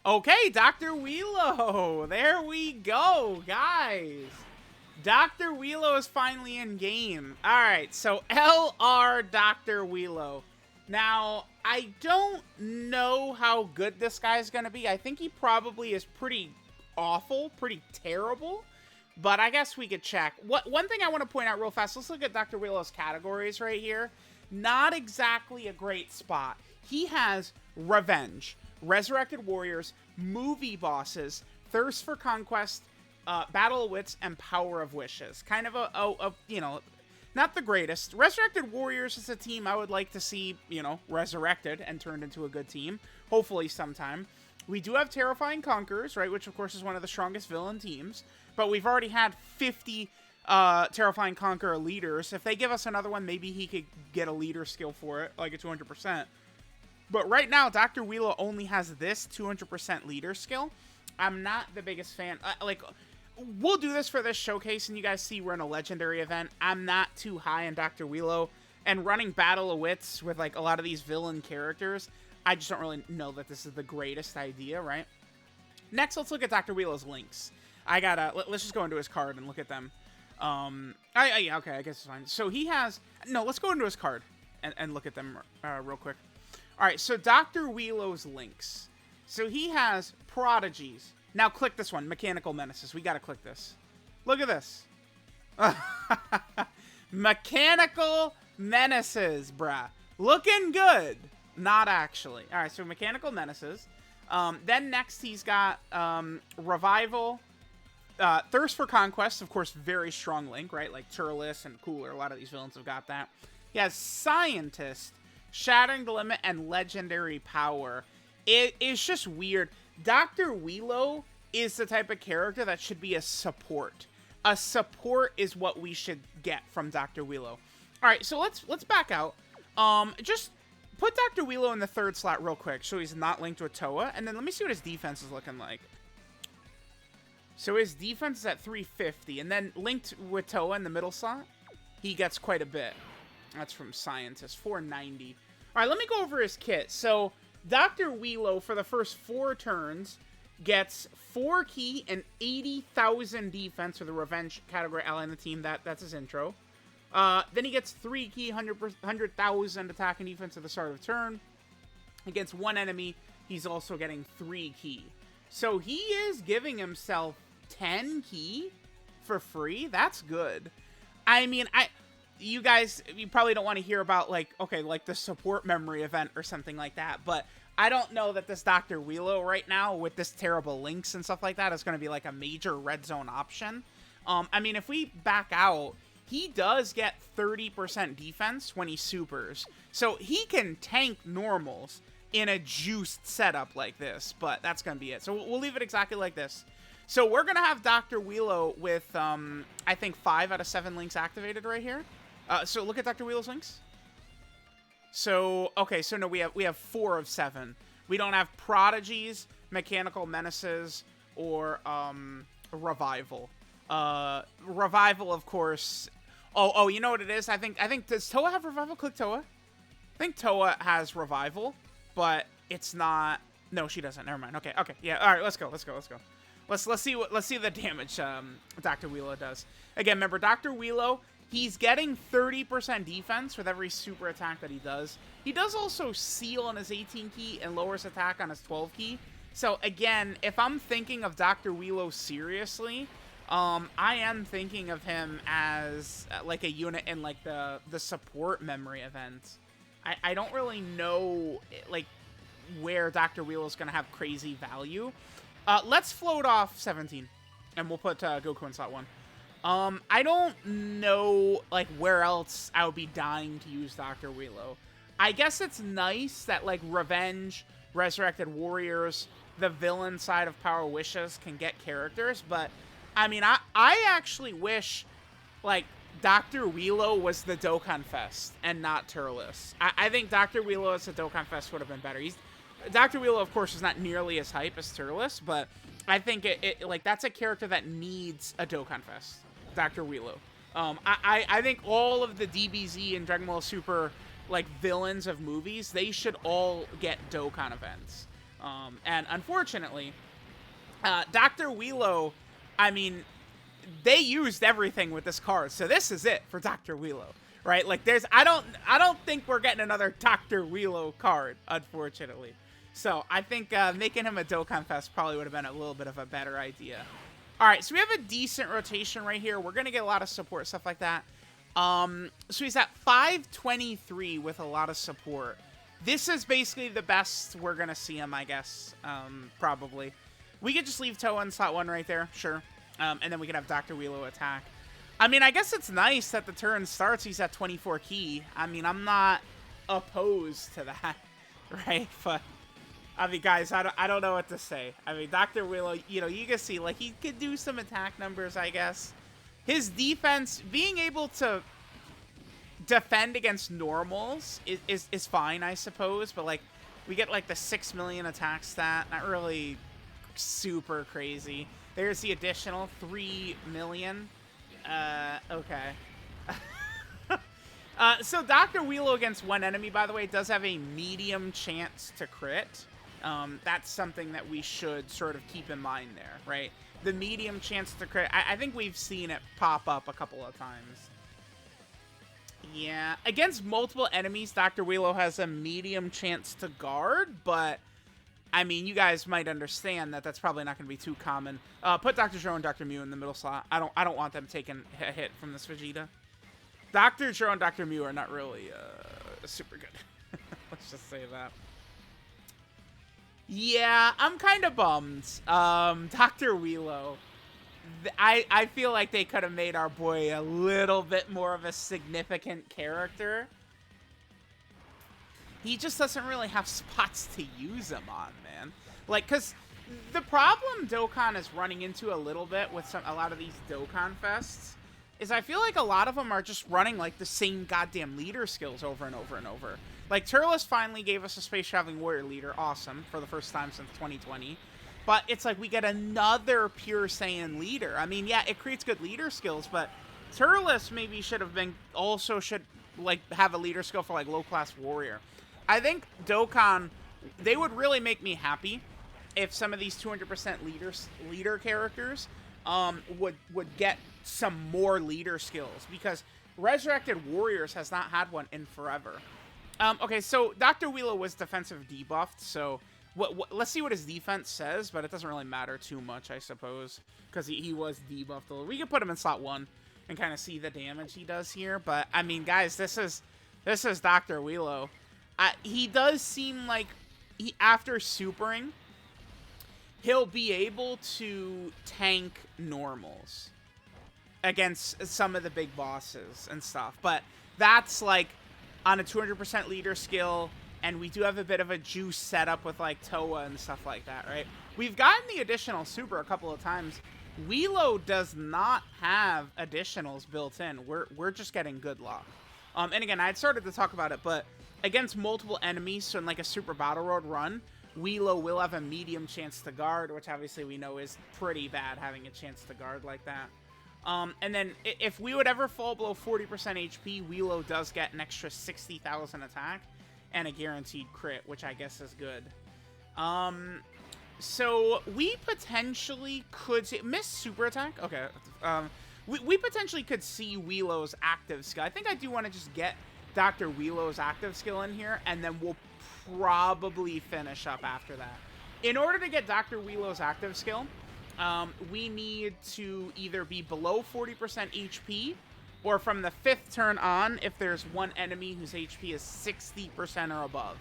Okay, Dr. WHEELO. There we go, guys. Dr. WHEELO is finally in game. Alright, so LR Dr. WHEELO. Now, I don't know how good this guy's gonna be. I think he probably is pretty awful, pretty terrible. But I guess we could check. One thing I want to point out real fast, let's look at Dr. WHEELO's categories right here. Not exactly a great spot. He has Revenge, Resurrected Warriors, Movie Bosses, Thirst for Conquest, Battle of Wits, and Power of Wishes. Kind of a you know, not the greatest. Resurrected Warriors is a team I would like to see, you know, resurrected and turned into a good team. Hopefully sometime. We do have Terrifying Conquerors, right, which of course is one of the strongest villain teams. But we've already had 50 Terrifying Conqueror leaders. If they give us another one, maybe he could get a leader skill for it, like a 200%. But right now, Dr. WHEELO only has this 200% leader skill. I'm not the biggest fan. Like, we'll do this for this showcase, and you guys see we're in a legendary event. I'm not too high on Dr. WHEELO. And running Battle of Wits with, like, a lot of these villain characters, I just don't really know that this is the greatest idea, right? Next, let's look at Dr. WHEELO's links. Let's just go into his card and look at them. Yeah, okay, I guess it's fine. So he has, no, let's go into his card and look at them real quick. All right, so Dr. WHEELO's links. So he has Prodigies. Now click this one, Mechanical Menaces. We gotta click this. Look at this. Mechanical Menaces, bruh. Looking good. Not actually. All right, so Mechanical Menaces. Then next he's got Revival, Thirst for Conquest, of course, very strong link, right? Like Turles and Cooler, a lot of these villains have got that. He has Scientist, Shattering the Limit, and Legendary Power. It is just weird. Dr. WHEELO is the type of character that should be a support. A support is what we should get from Dr. WHEELO. All right, so let's back out. Just put Dr. WHEELO in the third slot real quick so he's not linked with Toa, and then let me see what his defense is looking like. So his defense is at 350, and then linked with Toa in the middle slot, he gets quite a bit. That's from Scientist, 490. All right, let me go over his kit. So Dr. WHEELO, for the first 4 turns, gets 4 key and 80,000 defense for the Revenge category ally in the team. That's his intro. Then he gets 3 key, 100,000 attack and defense at the start of the turn. Against one enemy, he's also getting 3 key. So he is giving himself 10 key for free. That's good. I mean, you guys, you probably don't want to hear about, like, okay, like the support memory event or something like that, but I don't know that this Dr. WHEELO right now, with this terrible links and stuff like that, is going to be like a major red zone option. I mean, if we back out, he does get 30% defense when he supers. So he can tank normals in a juiced setup like this, but that's going to be it. So we'll leave it exactly like this. So we're going to have Dr. WHEELO with, I think, 5 out of 7 links activated right here. So look at Dr. WHEELO's links. So, okay, so no, we have 4 of 7. We don't have Prodigies, Mechanical Menaces, or Revival. Revival, of course. Oh, you know what it is? I think does Toa have Revival? Click Toa. I think Toa has Revival, but it's not. No, she doesn't. Never mind. Okay, yeah. All right, let's go. Let's see the damage Dr. WHEELO does. Again, remember Dr. WHEELO. He's getting 30% defense with every super attack that he does. He does also seal on his 18 key and lowers attack on his 12 key. So again, if I'm thinking of Dr. WHEELO seriously, I am thinking of him as like a unit in like the support memory event. I don't really know like where Dr. WHEELO is going to have crazy value. Let's float off 17 and we'll put Goku in slot 1. I don't know, like, where else I would be dying to use Dr. WHEELO. I guess it's nice that, like, Revenge, Resurrected Warriors, the villain side of Power Wishes can get characters, but, I mean, I actually wish, like, Dr. WHEELO was the Dokkan Fest and not Turles. I think Dr. WHEELO as the Dokkan Fest would have been better. Dr. WHEELO, of course, is not nearly as hype as Turles, but I think like, that's a character that needs a Dokkan Fest. Dr. WHEELO. I think all of the DBZ and Dragon Ball Super like, villains of movies, they should all get Dokkan events. And unfortunately, Dr. WHEELO, I mean, they used everything with this card, so this is it for Dr. WHEELO, right? Like, I don't think we're getting another Dr. WHEELO card, unfortunately. So I think making him a Dokkan Fest probably would have been a little bit of a better idea. All right, so we have a decent rotation right here. We're gonna get a lot of support, stuff like that. So he's at 523 with a lot of support. This is basically the best we're gonna see him, I guess. Probably. We could just leave Toa in slot 1 right there, sure. And then we could have Dr. WHEELO attack. I mean, I guess it's nice that the turn starts, he's at 24 key. I mean, I'm not opposed to that, right? But, I mean, guys, I don't know what to say. I mean, Dr. WHEELO, you know, you can see, like, he could do some attack numbers, I guess. His defense, being able to defend against normals is fine, I suppose. But, like, we get, like, the 6 million attack stat. Not really super crazy. There's the additional 3 million. Okay. So Dr. WHEELO against one enemy, by the way, does have a medium chance to crit. That's something that we should sort of keep in mind there, right? The medium chance to crit. I think we've seen it pop up a couple of times. Yeah. Against multiple enemies, Dr. WHEELO has a medium chance to guard, but I mean, you guys might understand that that's probably not going to be too common. Put Dr. Zero and Dr. Mew in the middle slot. I don't want them taking a hit from this Vegeta. Dr. Zero and Dr. Mew are not really super good. Let's just say that. Yeah, I'm kind of bummed. Dr. WHEELO. I feel like they could have made our boy a little bit more of a significant character. He just doesn't really have spots to use him on, man. Like, because the problem Dokkan is running into a little bit with a lot of these Dokkan Fests is I feel like a lot of them are just running, like, the same goddamn leader skills over and over and over. Like, Turles finally gave us a Space Traveling Warrior leader. Awesome. For the first time since 2020. But it's like we get another Pure Saiyan leader. I mean, yeah, it creates good leader skills, but Turles maybe should have been, also should, like, have a leader skill for, like, low-class warrior. I think Dokkan, they would really make me happy if some of these 200% leader characters would get some more leader skills, because Resurrected Warriors has not had one in forever. Okay, so Dr. WHEELO was defensive debuffed, so let's see what his defense says, but it doesn't really matter too much, I suppose, because he was debuffed. We could put him in slot 1 and kind of see the damage he does here, but I mean, guys, this is Dr. WHEELO. He does seem like after supering, he'll be able to tank normals against some of the big bosses and stuff. But that's like on a 200% leader skill, and we do have a bit of a juice setup with like Toa and stuff like that, right? We've gotten the additional super a couple of times. WHEELO does not have additionals built in. We're just getting good luck. And again, I had started to talk about it, but against multiple enemies, so in like a Super Battle Road run, WHEELO will have a medium chance to guard, which obviously we know is pretty bad having a chance to guard like that. And then if we would ever fall below 40% HP, WHEELO does get an extra 60,000 attack and a guaranteed crit, which I guess is good. So we potentially could see miss super attack. Okay. We potentially could see WHEELO's active skill. I think I do want to just get Dr. WHEELO's active skill in here, and then we'll probably finish up after that. In order to get Dr. WHEELO's active skill, we need to either be below 40% HP, or from the 5th turn on, if there's one enemy whose HP is 60% or above,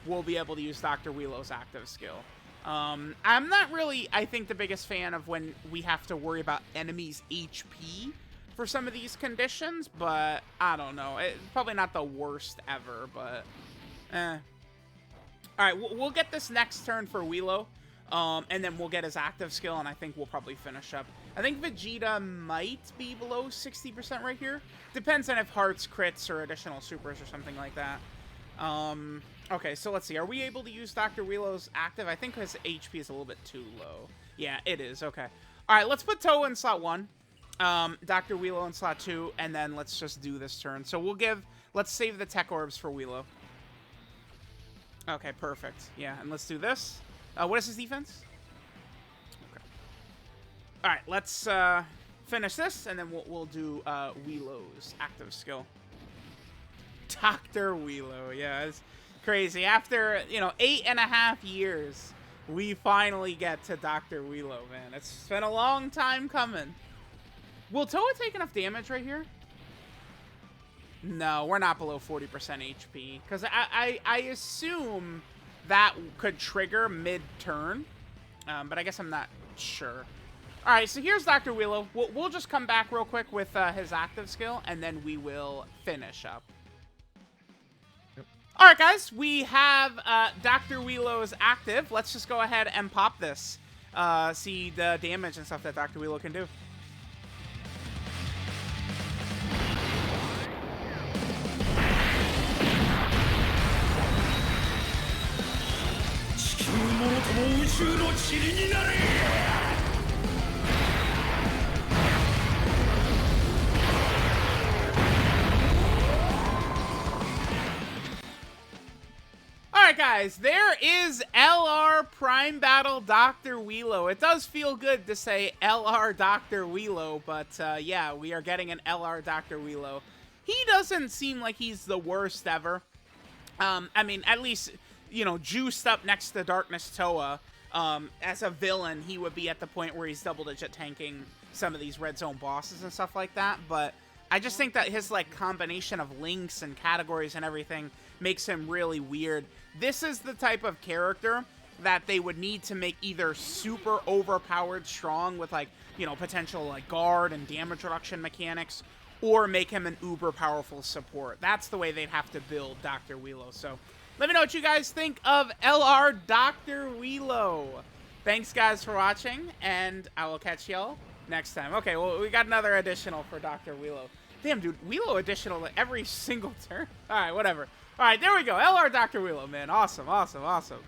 we'll be able to use Dr. WHEELO's active skill. I'm not really, I think, the biggest fan of when we have to worry about enemies' HP for some of these conditions, but I don't know. It's probably not the worst ever, but Alright, we'll get this next turn for WHEELO, and then we'll get his active skill, and I think we'll probably finish up. I think Vegeta might be below 60% right here. Depends on if hearts, crits, or additional supers or something like that. Okay, so let's see. Are we able to use Dr. WHEELO's active? I think his HP is a little bit too low. Yeah, it is. Okay. Alright, let's put Toa in slot 1. Dr. WHEELO in slot 2, and then let's just do this turn. So we'll give let's save the tech orbs for WHEELO. Okay, perfect. Yeah, and let's do this. What is his defense? Okay. All right, let's finish this, and then we'll do WHEELO's active skill. Dr. WHEELO, yeah, it's crazy. After, you know, 8.5 years, we finally get to Dr. WHEELO, man. It's been a long time coming. Will Toa take enough damage right here? No, we're not below 40% HP. Because I assume that could trigger mid-turn. But I guess I'm not sure. Alright, so here's Dr. WHEELO. We'll just come back real quick with his active skill, and then we will finish up. Alright, guys, we have Dr. WHEELO's active. Let's just go ahead and pop this. See the damage and stuff that Dr. WHEELO can do. Alright guys, there is LR Prime Battle Dr. WHEELO. It does feel good to say LR Dr. WHEELO, but yeah, we are getting an LR Dr. WHEELO. He doesn't seem like he's the worst ever. I mean, at least, you know, juiced up next to Darkness Toa. As a villain, he would be at the point where he's double-digit tanking some of these red zone bosses and stuff like that, but I just think that his, like, combination of links and categories and everything makes him really weird. This is the type of character that they would need to make either super overpowered strong with, like, you know, potential, like, guard and damage reduction mechanics, or make him an uber powerful support. That's the way they'd have to build Dr. WHEELO. So let me know what you guys think of LR Dr. WHEELO. Thanks, guys, for watching, and I will catch y'all next time. Okay, well, we got another additional for Dr. WHEELO. Damn, dude, WHEELO additional every single turn. All right, whatever. All right, there we go. LR Dr. WHEELO, man. Awesome, awesome, awesome.